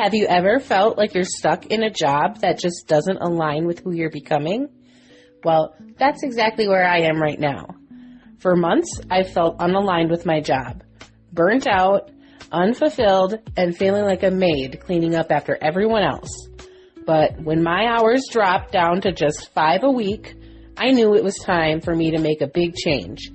Have you ever felt like you're stuck in a job that just doesn't align with who you're becoming? Well, that's exactly where I am right now. For months, I've felt unaligned with my job, burnt out, unfulfilled, and feeling like a maid cleaning up after everyone else. But when my hours dropped down to just 5 a week, I knew it was time for me to make a big change.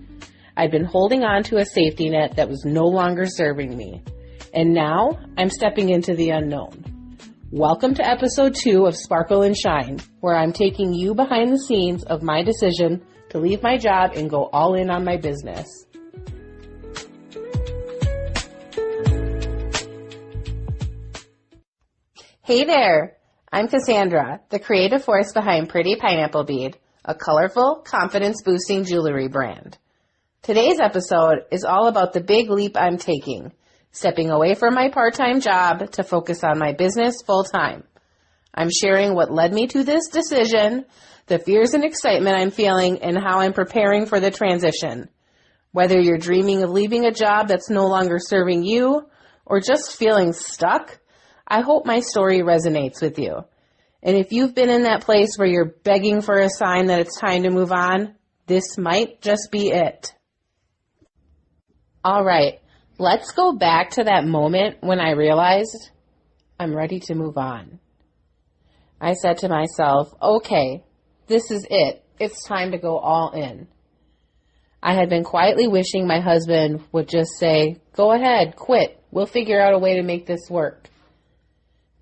I'd been holding on to a safety net that was no longer serving me. And now, I'm stepping into the unknown. Welcome to episode 2 of Sparkle and Shine, where I'm taking you behind the scenes of my decision to leave my job and go all in on my business. Hey there! I'm Cassandra, the creative force behind Pretty Pineapple Bead, a colorful, confidence-boosting jewelry brand. Today's episode is all about the big leap I'm taking, stepping away from my part-time job to focus on my business full-time. I'm sharing what led me to this decision, the fears and excitement I'm feeling, and how I'm preparing for the transition. Whether you're dreaming of leaving a job that's no longer serving you, or just feeling stuck, I hope my story resonates with you. And if you've been in that place where you're begging for a sign that it's time to move on, this might just be it. All right. Let's go back to that moment when I realized I'm ready to move on. I said to myself, okay, this is it. It's time to go all in. I had been quietly wishing my husband would just say, go ahead, quit. We'll figure out a way to make this work.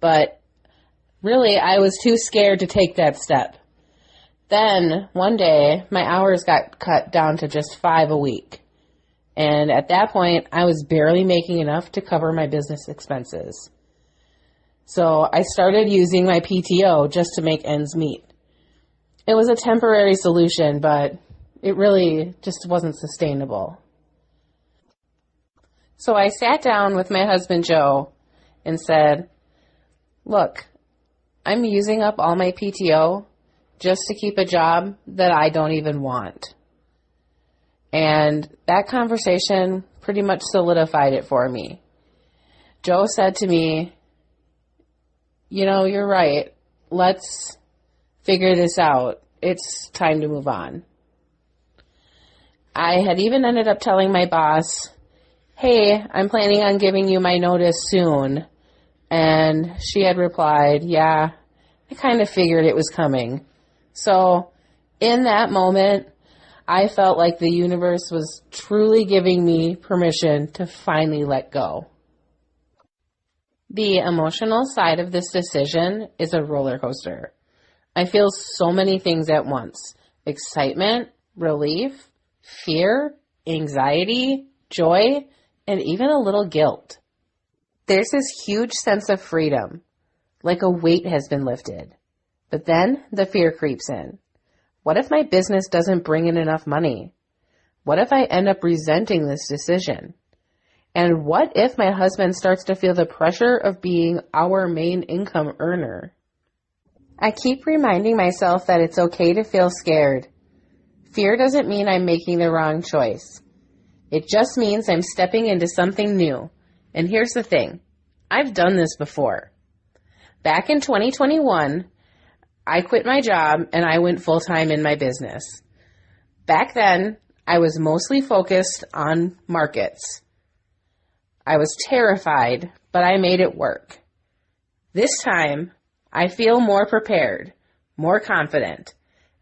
But really, I was too scared to take that step. Then, one day, my hours got cut down to just 5 a week. And at that point, I was barely making enough to cover my business expenses. So I started using my PTO just to make ends meet. It was a temporary solution, but it really just wasn't sustainable. So I sat down with my husband, Joe, and said, look, I'm using up all my PTO just to keep a job that I don't even want. And that conversation pretty much solidified it for me. Joe said to me, you know, you're right. Let's figure this out. It's time to move on. I had even ended up telling my boss, hey, I'm planning on giving you my notice soon. And she had replied, yeah, I kind of figured it was coming. So in that moment, I felt like the universe was truly giving me permission to finally let go. The emotional side of this decision is a roller coaster. I feel so many things at once: excitement, relief, fear, anxiety, joy, and even a little guilt. There's this huge sense of freedom, like a weight has been lifted. But then the fear creeps in. What if my business doesn't bring in enough money? What if I end up resenting this decision? And what if my husband starts to feel the pressure of being our main income earner? I keep reminding myself that it's okay to feel scared. Fear doesn't mean I'm making the wrong choice. It just means I'm stepping into something new. And here's the thing. I've done this before. Back in 2021, I quit my job and I went full-time in my business. Back then, I was mostly focused on markets. I was terrified, but I made it work. This time, I feel more prepared, more confident.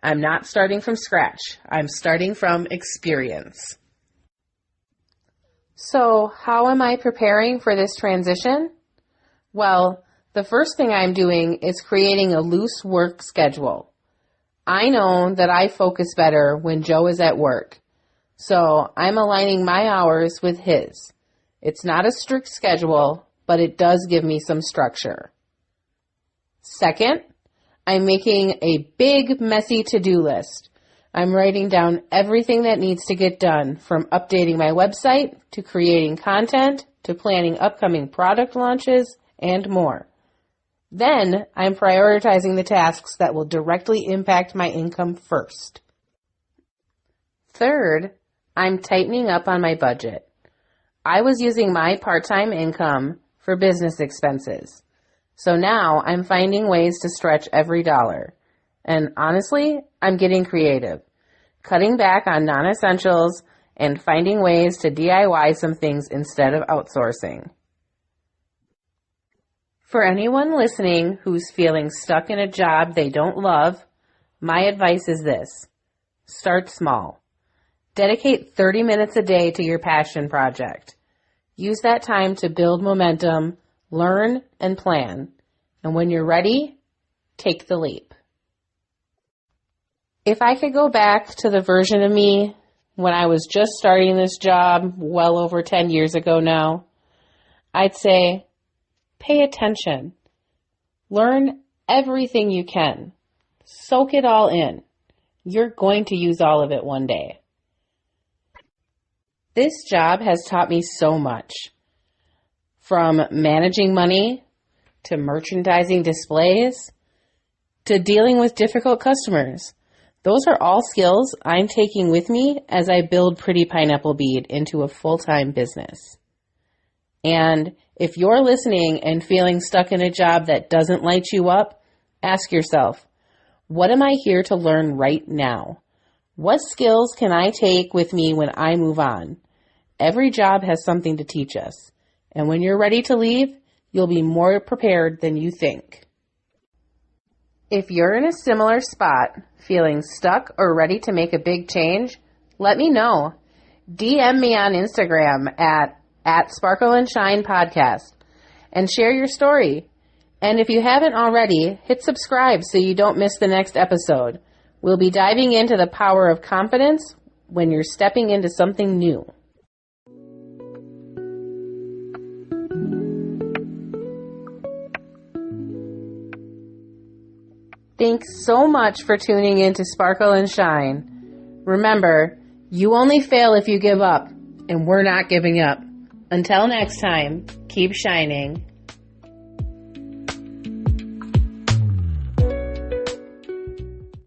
I'm not starting from scratch. I'm starting from experience. So, how am I preparing for this transition? Well, the first thing I'm doing is creating a loose work schedule. I know that I focus better when Joe is at work, so I'm aligning my hours with his. It's not a strict schedule, but it does give me some structure. Second, I'm making a big, messy to-do list. I'm writing down everything that needs to get done, from updating my website, to creating content, to planning upcoming product launches, and more. Then, I'm prioritizing the tasks that will directly impact my income first. Third, I'm tightening up on my budget. I was using my part-time income for business expenses. So now I'm finding ways to stretch every dollar. And honestly, I'm getting creative, cutting back on non-essentials and finding ways to DIY some things instead of outsourcing. For anyone listening who's feeling stuck in a job they don't love, my advice is this: start small. Dedicate 30 minutes a day to your passion project. Use that time to build momentum, learn, and plan. And when you're ready, take the leap. If I could go back to the version of me when I was just starting this job well over 10 years ago now, I'd say, pay attention. Learn everything you can. Soak it all in. You're going to use all of it one day. This job has taught me so much. From managing money, to merchandising displays, to dealing with difficult customers. Those are all skills I'm taking with me as I build Pretty Pineapple Bead into a full-time business. And if you're listening and feeling stuck in a job that doesn't light you up, ask yourself, what am I here to learn right now? What skills can I take with me when I move on? Every job has something to teach us. And when you're ready to leave, you'll be more prepared than you think. If you're in a similar spot, feeling stuck or ready to make a big change, let me know. DM me on Instagram at Sparkle and Shine Podcast and share your story. And if you haven't already, hit subscribe so you don't miss the next episode. We'll be diving into the power of confidence when you're stepping into something new. Thanks so much for tuning in to Sparkle and Shine. Remember, you only fail if you give up, and we're not giving up. Until next time, keep shining.